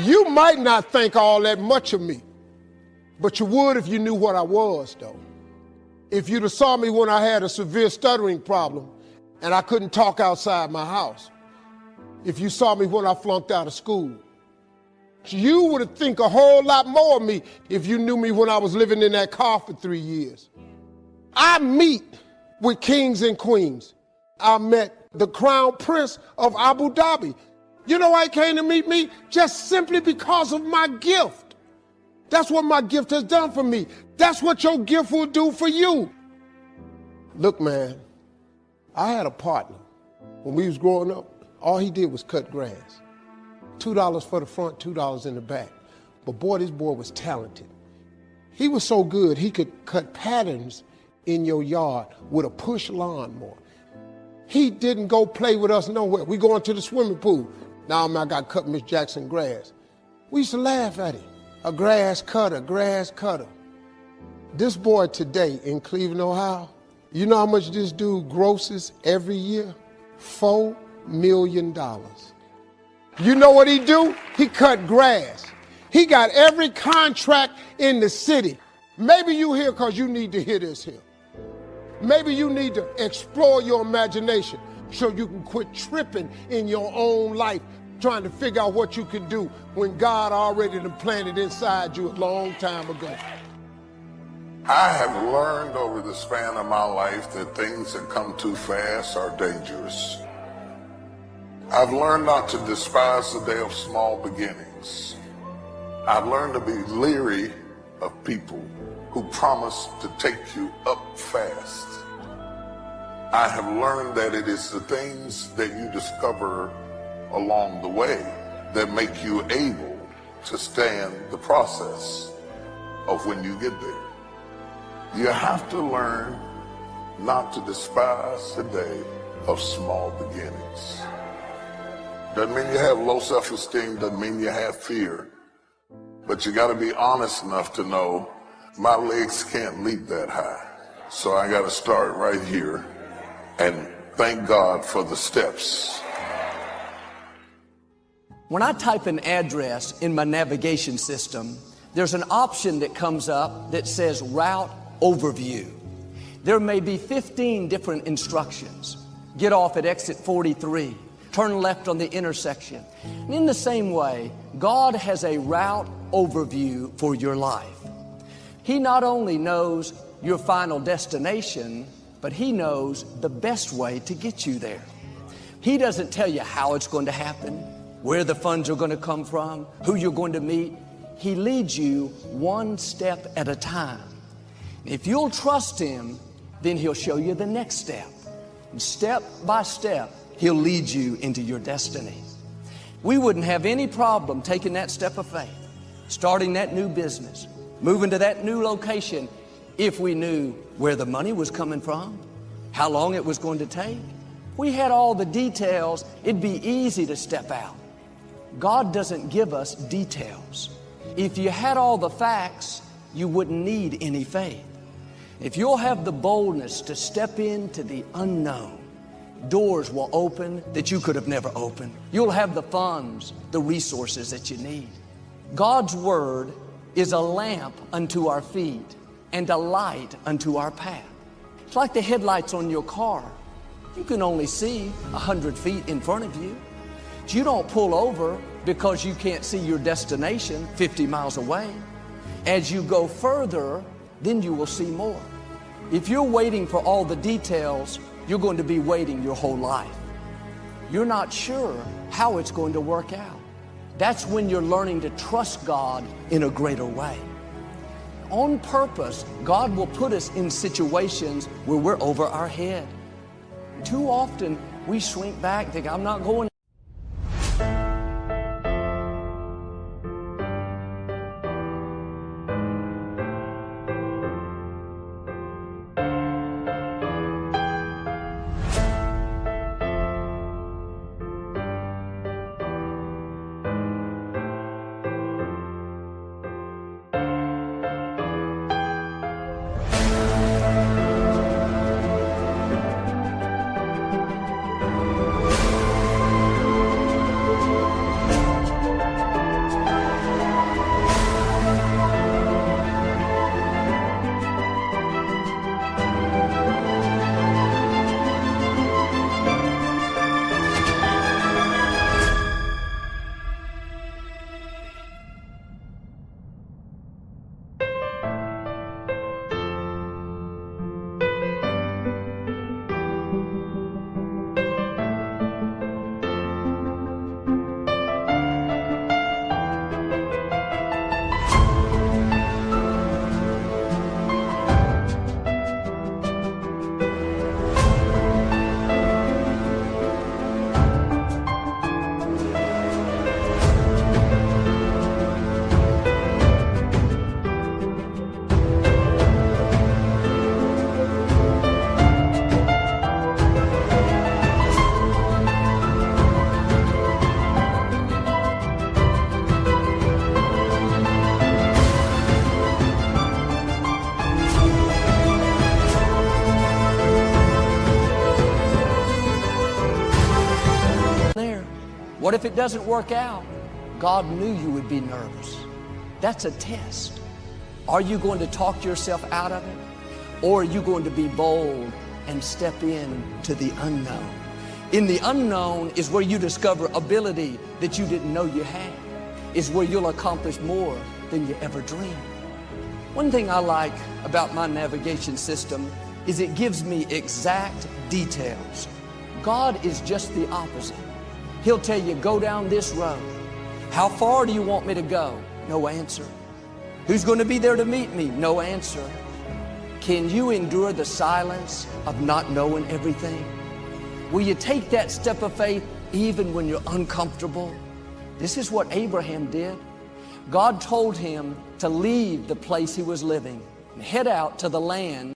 You might not think all that much of me, but you would if you knew what I was, though. If you'd have saw me when I had a severe stuttering problem and I couldn't talk outside my house. If you saw me when I flunked out of school. You would have think a whole lot more of me if you knew me when I was living in that car for 3 years. I meet with kings and queens. I met the crown prince of Abu Dhabi. You know why he came to meet me? Just simply because of my gift. That's what my gift has done for me. That's what your gift will do for you. Look, man, I had a partner. When we was growing up, all he did was cut grass. $2 for the front, $2 in the back. But boy, this boy was talented. He was so good, he could cut patterns in your yard with a push lawnmower. He didn't go play with us nowhere. We going to the swimming pool. Now I got to cut Miss Jackson grass. We used to laugh at him. A grass cutter, grass cutter. This boy today in Cleveland, Ohio, you know how much this dude grosses every year? $4 million. You know what he do? He cut grass. He got every contract in the city. Maybe you here because you need to hear this here. Maybe you need to explore your imagination so you can quit tripping in your own life, trying to figure out what you can do when God already done planted inside you a long time ago. I have learned over the span of my life that things that come too fast are dangerous. I've learned not to despise the day of small beginnings. I've learned to be leery of people who promise to take you up fast. I have learned that it is the things that you discover along the way that make you able to stand the process of when you get there. You have to learn not to despise the day of small beginnings. Doesn't mean you have low self-esteem, doesn't mean you have fear, but you got to be honest enough to know my legs can't leap that high. So I got to start right here and thank God for the steps. When I type an address in my navigation system, there's an option that comes up that says Route Overview. There may be 15 different instructions. Get off at exit 43. Turn left on the intersection. And in the same way, God has a route overview for your life. He not only knows your final destination, but He knows the best way to get you there. He doesn't tell you how it's going to happen, where the funds are going to come from, who you're going to meet. He leads you one step at a time. If you'll trust Him, then He'll show you the next step. And step by step, He'll lead you into your destiny. We wouldn't have any problem taking that step of faith, starting that new business, moving to that new location, if we knew where the money was coming from, how long it was going to take. We had all the details, it'd be easy to step out. God doesn't give us details. If you had all the facts, you wouldn't need any faith. If you'll have the boldness to step into the unknown, doors will open that you could have never opened. You'll have the funds, the resources that you need. God's Word is a lamp unto our feet and a light unto our path. It's like the headlights on your car. You can only see 100 feet in front of you. You don't pull over because you can't see your destination 50 miles away. As you go further, then you will see more. If you're waiting for all the details, you're going to be waiting your whole life. You're not sure how it's going to work out. That's when you're learning to trust God in a greater way. On purpose, God will put us in situations where we're over our head. Too often, we shrink back, think, I'm not going. What if it doesn't work out? God knew you would be nervous. That's a test. Are you going to talk yourself out of it? Or are you going to be bold and step in to the unknown? In the unknown is where you discover ability that you didn't know you had. Is where you'll accomplish more than you ever dreamed. One thing I like about my navigation system is it gives me exact details. God is just the opposite. He'll tell you, go down this road. How far do you want me to go? No answer. Who's going to be there to meet me? No answer. Can you endure the silence of not knowing everything? Will you take that step of faith even when you're uncomfortable? This is what Abraham did. God told him to leave the place he was living and head out to the land.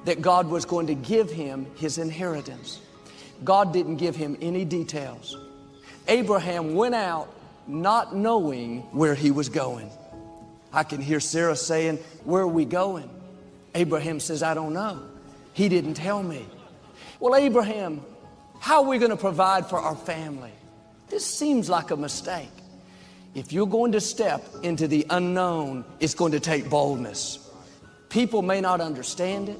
That God was going to give him his inheritance. God didn't give him any details. Abraham went out not knowing where he was going. I can hear Sarah saying, where are we going? Abraham says, I don't know. He didn't tell me. Well, Abraham, how are we going to provide for our family? This seems like a mistake. If you're going to step into the unknown, it's going to take boldness. People may not understand it.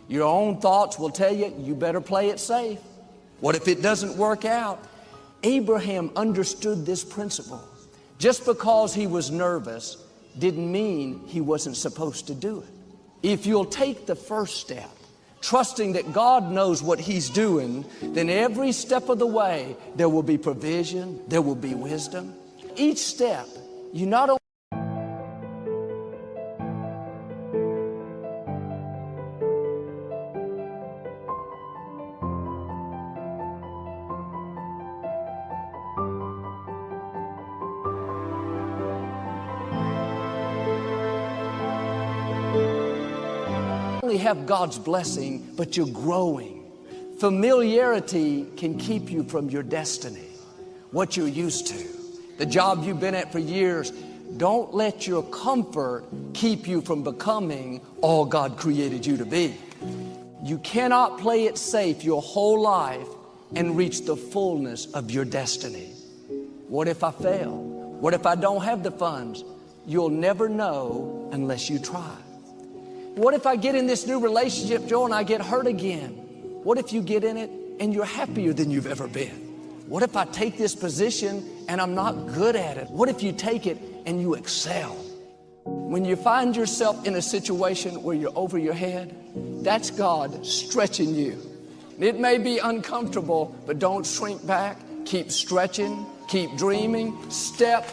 Your own thoughts will tell you, you better play it safe. What if it doesn't work out? Abraham understood this principle. Just because he was nervous didn't mean he wasn't supposed to do it. If you'll take the first step, trusting that God knows what he's doing, then every step of the way, there will be provision, there will be wisdom. Each step, you not only have God's blessing, but you're growing. Familiarity can keep you from your destiny, what you're used to. the job you've been at for years. Don't let your comfort keep you from becoming all God created you to be. You cannot play it safe your whole life and reach the fullness of your destiny. What if I fail? What if I don't have the funds? You'll never know unless you try. What if I get in this new relationship, Joe, and I get hurt again? What if you get in it and you're happier than you've ever been? What if I take this position and I'm not good at it? What if you take it and you excel? When you find yourself in a situation where you're over your head, that's God stretching you. It may be uncomfortable, but don't shrink back. Keep stretching, keep dreaming, step.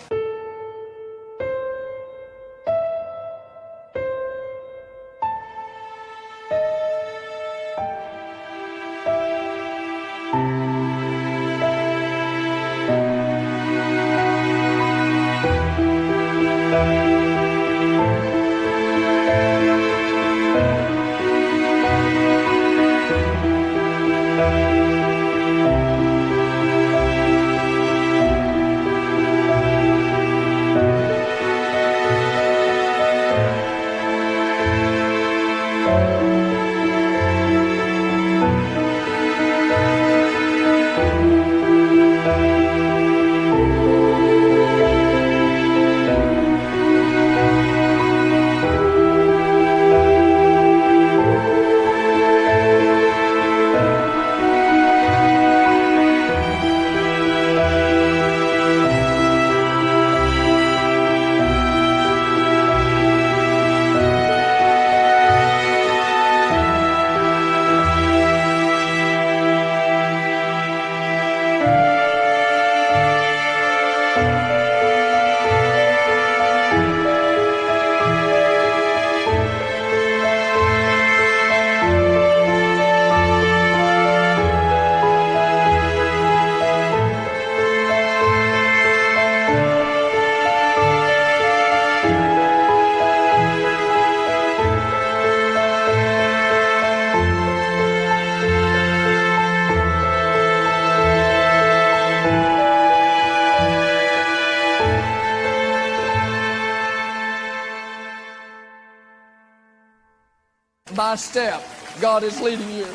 By step, God is leading you.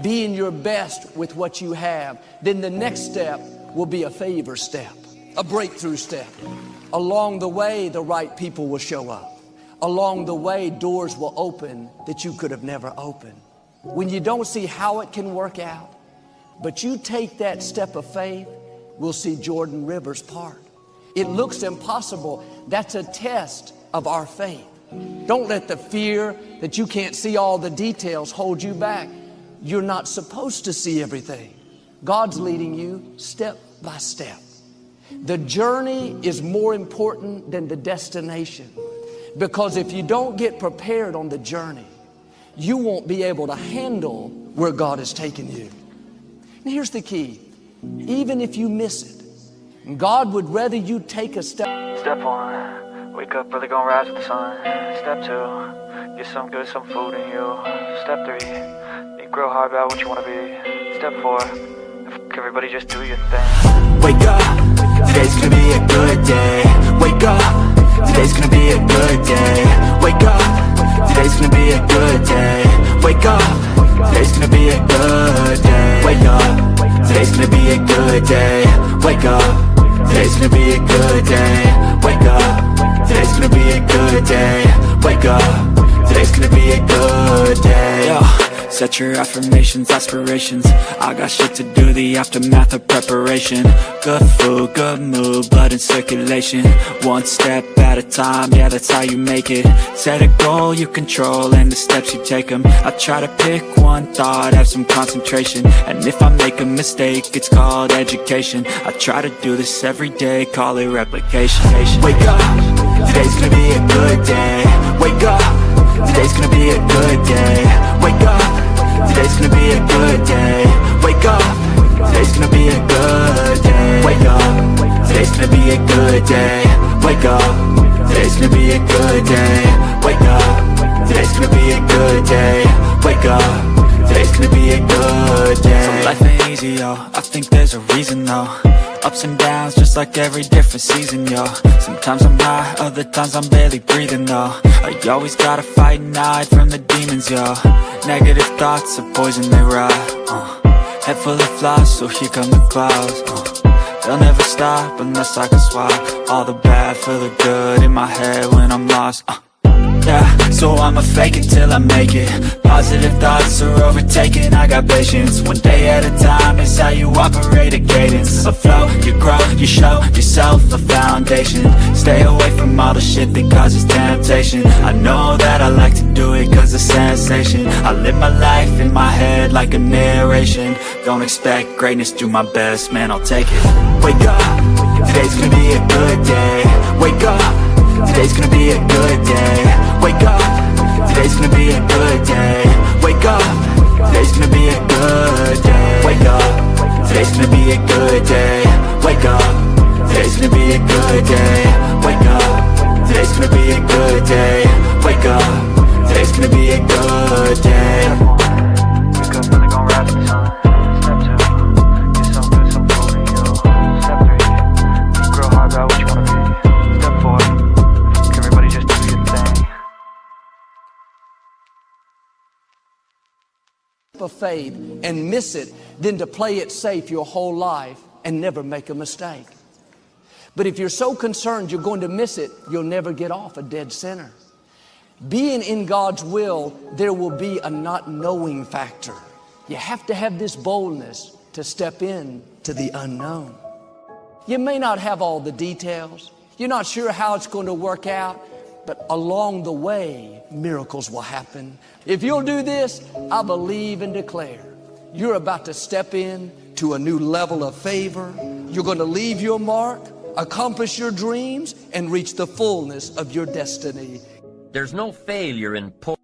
Being your best with what you have. Then the next step will be a favor step, a breakthrough step. Along the way, the right people will show up. Along the way, doors will open that you could have never opened. When you don't see how it can work out, but you take that step of faith, we'll see Jordan Rivers part. It looks impossible. That's a test of our faith. Don't let the fear that you can't see all the details hold you back. You're not supposed to see everything. God's leading you step by step. The journey is more important than the destination, because if you don't get prepared on the journey, you won't be able to handle where God has taken you. And here's the key. Even if you miss it, God would rather you take a step. Step 1, wake up early, gonna rise with the sun. Step 2, get some food in you. Step 3, think real hard about what you wanna be. Step 4, everybody just do your thing. Wake up, today's gonna be a good day. Wake up, today's gonna be a good day. Wake up, today's gonna be a good day. Wake up, today's gonna be a good day. Wake up, today's gonna be a good day. Wake up, today's gonna be a good day. Wake up, today's gonna be a good day. Wake up, today's gonna be a good day. Yo, set your affirmations, aspirations. I got shit to do, the aftermath of preparation. Good food, good mood, blood in circulation. One step at a time, yeah, that's how you make it. Set a goal you control and the steps you take them. I try to pick one thought, have some concentration. And if I make a mistake, it's called education. I try to do this every day, call it replication. Wake up, today's gonna be a good day. Wake up, today's gonna be a good day. Wake up, today's gonna be a good day. Wake up, today's gonna be a good day. Wake up, today's gonna be a good day. Wake up, today's gonna be a good day. Wake up, today's gonna be a good day. Wake up, today's gonna be a good day. So life ain't easy, yo, I think there's a reason though. Ups and downs, just like every different season, yo. Sometimes I'm high, other times I'm barely breathing, though. I always gotta fight and hide from the demons, yo. Negative thoughts are poison, they rot. Head full of flies, so here come the clouds. They'll never stop unless I can swap all the bad for the good in my head when I'm lost. Yeah, so I'ma fake it till I make it. Positive thoughts are overtaken, I got patience. One day at a time is how you operate a cadence. A flow, you grow, you show yourself a foundation. Stay away from all the shit that causes temptation. I know that I like to do it cause it's sensation. I live my life in my head like a narration. Don't expect greatness, do my best, man, I'll take it. Wake up, today's gonna be a good day. Wake up, today's gonna be a good day. Wake up, today's gonna be a good day. Wake up, today's gonna be a good day. Wake up, today's gonna be a good day. Wake up, today's gonna be a good day. Wake up, today's gonna be a good day. Wake up, today's gonna be a good day. Wake up, really gon' rise to the sun. Step 2, get some good, some food in you. Step 3, think real hard about what you wanna be. Step 4, everybody just do your thing. Of faith and miss it than to play it safe your whole life and never make a mistake. But if you're so concerned you're going to miss it, you'll never get off a dead center. Being in God's will, there will be a not knowing factor. You have to have this boldness to step in to the unknown. You may not have all the details. You're not sure how it's going to work out. But along the way, miracles will happen. If you'll do this, I believe and declare you're about to step in to a new level of favor. You're going to leave your mark, accomplish your dreams, and reach the fullness of your destiny. There's no failure in poor